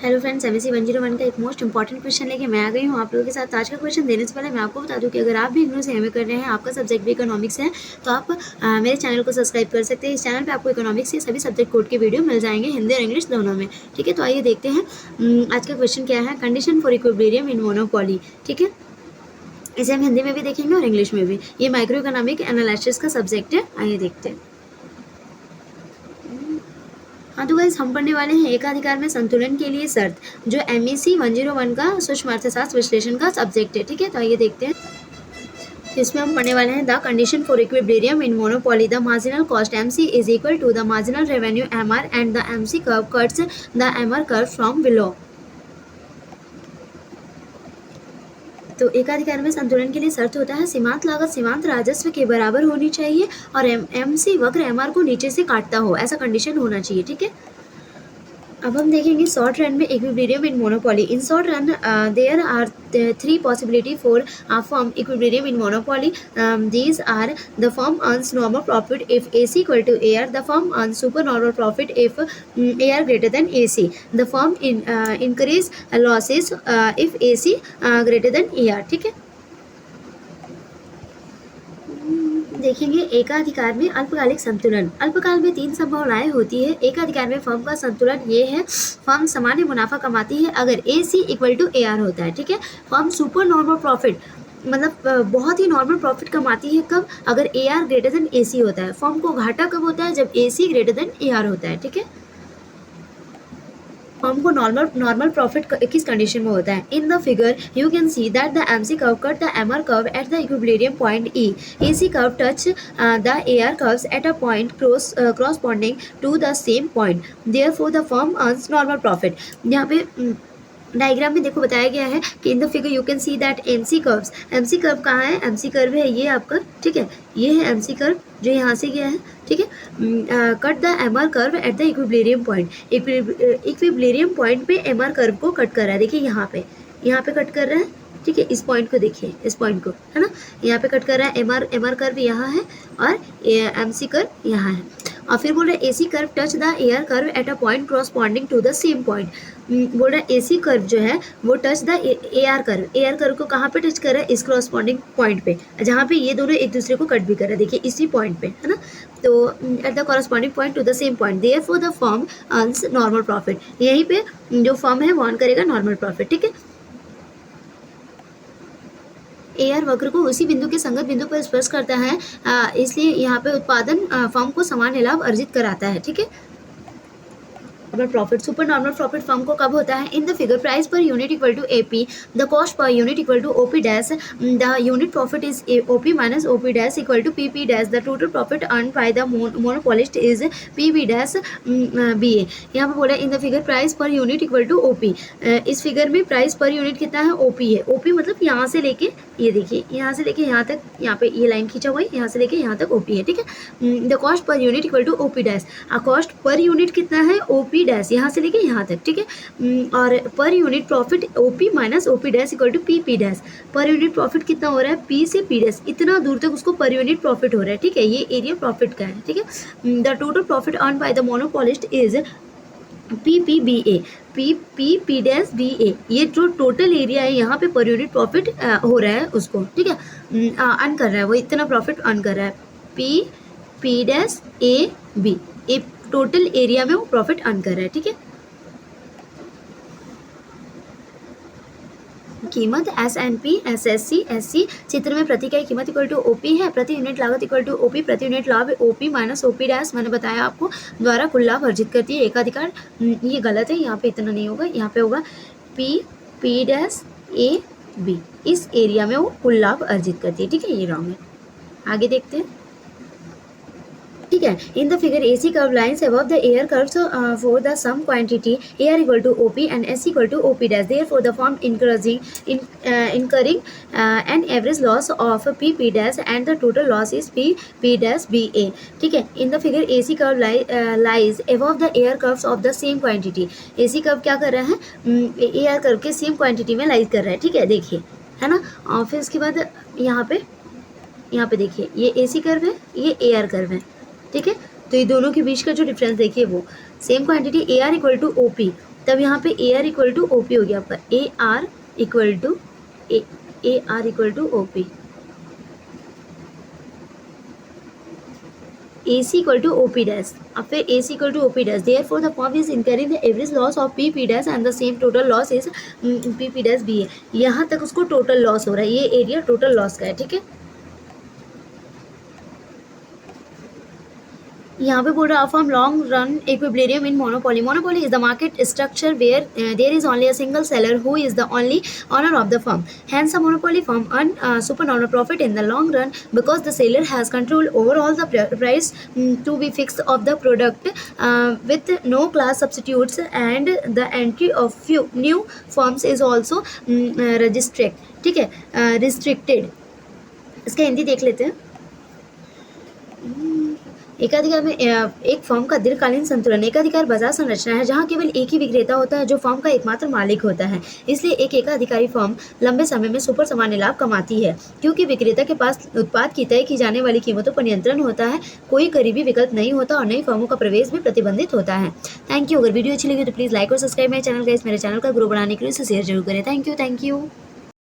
Hello friends, MSc 101 का एक most important question लेके मैं आ गई हूँ आप लोगों के साथ। आज का क्वेश्चन देने से पहले मैं आपको बता दूं कि अगर आप भी इग्नू से एमए कर रहे हैं, आपका सब्जेक्ट भी इकोनॉमिक्स है, तो आप मेरे चैनल को सब्सक्राइब कर सकते हैं। इस चैनल पे आपको इकोनॉमिक्स के सभी सब्जेक्ट कोड के वीडियो मिल जाएंगे, हिंदी और इंग्लिश दोनों में। ठीक है, तो आइए देखते हैं आज का क्वेश्चन क्या है। Condition for equilibrium in monopoly. ठीक है, इसे हम हिंदी में भी देखेंगे और इंग्लिश में भी। ये माइक्रो इकोनॉमिक एनालिसिस का सब्जेक्ट है। आइए देखते हैं। हाँ तो गाइस, हम पढ़ने वाले हैं एकाधिकार में संतुलन के लिए शर्त, जो एमएससी 101 का सूक्ष्म अर्थशास्त्र विश्लेषण का सब्जेक्ट है। ठीक है, तो आइए देखते हैं। इसमें हम पढ़ने वाले हैं the condition for equilibrium in monopoly. The marginal cost MC is equal to the marginal revenue MR and the MC curve cuts the MR curve from below. तो एकाधिकार में संतुलन के लिए शर्त होता है सीमांत लागत सीमांत राजस्व के बराबर होनी चाहिए और एमसी वक्र एमआर को नीचे से काटता हो, ऐसा कंडीशन होना चाहिए। ठीक है, अब हम देखेंगे शॉर्ट रन में equilibrium in monopoly. In short run there are three possibility for form equilibrium in monopoly. These are the firm earns normal profit if AC equal to AR. The firm earns super normal profit if AR greater than AC. The firm increase losses if AC greater than AR. ठीक है, देखेंगे एकाधिकार में अल्पकालिक संतुलन। अल्पकाल में तीन संभावनाएं होती है। एकाधिकार में फर्म का संतुलन ये है, फर्म सामान्य मुनाफा कमाती है अगर AC इक्वल टू AR होता है। ठीक है, फर्म सुपर नॉर्मल प्रॉफिट मतलब बहुत ही नॉर्मल प्रॉफिट कमाती है कब, अगर AR ग्रेटर देन AC होता है। फर्म को घाटा कब होता है, जब AC ग्रेटर देन AR होता है। ठीक है, फर्म को नॉर्मल प्रॉफिट किस कंडीशन में होता है। In the figure you can see that the MC curve cut the MR curve at the equilibrium point E. AC curve touch the AR curves at a point corresponding to the same point, therefore the firm earns normal profit. यहाँ पे diagram में देखो बताया गया है कि in the figure you can see that MC curves, MC curve कहाँ है, एमसी कर्व है ये आपका। ठीक है, ये है एमसी कर्व जो यहाँ से गया है। ठीक है, cut the MR curve at the equilibrium point. Equilibrium point पे एमआर कर्व को कट कर रहा है। देखिए यहाँ पे कट कर रहा है। ठीक है, इस पॉइंट को देखिए, इस पॉइंट को, है ना, यहाँ पे कट कर रहा है। एमआर कर्व यहाँ है और एमसी कर्व यहाँ है। और फिर बोल रहा है AC curve touch the AR curve at a point corresponding to the same point. बोल रहा है AC कर्व जो है वो टच द AR कर्व को कहाँ पे टच कर रहा है, इस corresponding पॉइंट पे, जहाँ पे ये दोनों एक दूसरे को कट भी कर रहा है। देखिए इसी पॉइंट पे, है ना, तो at the corresponding point two the same point, therefore the firm earns normal profit. यहीं पे जो फर्म है वो अर्न करेगा नॉर्मल प्रॉफिट। ठीक है, AR वक्र को उसी बिंदु के संगत बिंदु पर स्पर्श करता है, इसलिए यहाँ पे उत्पादन फर्म को समान लाभ अर्जित कराता है। ठीक है, normal profit, super normal profit firm को कब होता है। In the figure price per unit equal to AP, the cost per unit equal to OP dash, the unit profit is OP minus OP dash equal to PP dash, the total profit earn by the monopolist is PB dash BA। यहाँ पे बोला in the figure price per unit equal to OP। इस figure में price per unit कितना है, OP है। OP मतलब यहाँ से लेके ये देखिए, यहाँ से लेके यहाँ तक, यहाँ पे ये लाइन खींचा हुआ है, यहाँ से लेके यहाँ तक OP है। ठीक है, the cost per unit equal to OP dash, cost per unit कितना है, OP डैश, यहाँ से लेके यहाँ तक। ठीक है, और per unit profit OP minus OP dash equal to PP dash. Per unit profit कितना हो रहा है, P से P डैश, इतना दूर तक उसको पर यूनिट प्रॉफिट हो रहा है। ठीक है, ये एरिया प्रॉफिट का है। ठीक है, the total profit earn by the monopolist is PPBA, P dash BA। ये जो टोटल एरिया है यहाँ पे पर यूनिट प्रॉफिट हो रहा है उसको। ठीक है, अर्न कर रहा है वो, इतना प्रॉफिट अर्न कर रहा है। P डैश AB, ए टोटल एरिया में वो प्रॉफिट अर्न कर रहा है। ठीक है, कीमत SNP SSC SC चित्र में प्रति इकाई कीमत इक्वल टू OP है, प्रति यूनिट लागत इक्वल टू OP, प्रति यूनिट लाभ OP माइनस OP डैश, मैंने बताया आपको, द्वारा कुल लाभ अर्जित करती है एकाधिकार। ये गलत है, यहाँ पे इतना नहीं होगा, यहाँ पे होगा P डैश AB, इस एरिया में वो कुल लाभ अर्जित करती है। ठीक है, ये रॉन्ग है। आगे देखते हैं। ठीक है, in the figure AC curve lines above the AR curves for the same quantity AR equal to OP and SC equal to OP dash, therefore the firm incurring an average loss of PP dash and the total loss is P dash BA। ठीक है, in the figure AC curve lies above the AR curves of the same quantity. AC curve क्या कर रहा है, AR curve के same quantity में lies कर रहा है। ठीक है, देखिए, है ना, और फिर उसके बाद यहाँ पे देखिए, ये AC कर्व है, ये AR कर्व है। ठीक है, तो ये दोनों के बीच का जो डिफरेंस देखिए, वो same quantity AR equal to OP, तब यहाँ पे A R equal to O P हो गया आपका, A R equal to O P, AC equal to OP dash, अब फिर AC equal to OP dash, therefore the firm is incurring the average loss of PP dash and the same total loss is PP dash B है। यहाँ तक उसको total loss हो रहा है, ये एरिया टोटल लॉस का है, ठीक है। यहाँ पे बोल रहा है from long run equilibrium in monopoly. Monopoly is the market structure where there is only a single seller who is the only owner of the firm, hence a monopoly firm earn supernormal profit in the long run because the seller has control over all the price to be fixed of the product with no class substitutes and the entry of few new firms is also restricted, ठीक है, restricted। इसका हिंदी देख लेते हैं। एकाधिकार में एक firm का दीर्घकालीन संतुलन। एकाधिकार बाजार संरचना है जहां केवल एक ही विक्रेता होता है जो फर्म का एकमात्र मालिक होता है, इसलिए एक एकाधिकारी फर्म लंबे समय में सुपर सामान्य लाभ कमाती है क्योंकि विक्रेता के पास उत्पाद की तय की जाने वाली कीमतों पर नियंत्रण होता है, कोई करीबी विकल्प नहीं होता और नई फर्मों का प्रवेश भी प्रतिबंधित होता है। Thank you. अगर वीडियो अच्छी लगी तो प्लीज़ लाइक और सब्सक्राइब मेरे चैनल का, मेरे चैनल का ग्रो बढ़ाने के लिए इसे शेयर जरूर करें। Thank you.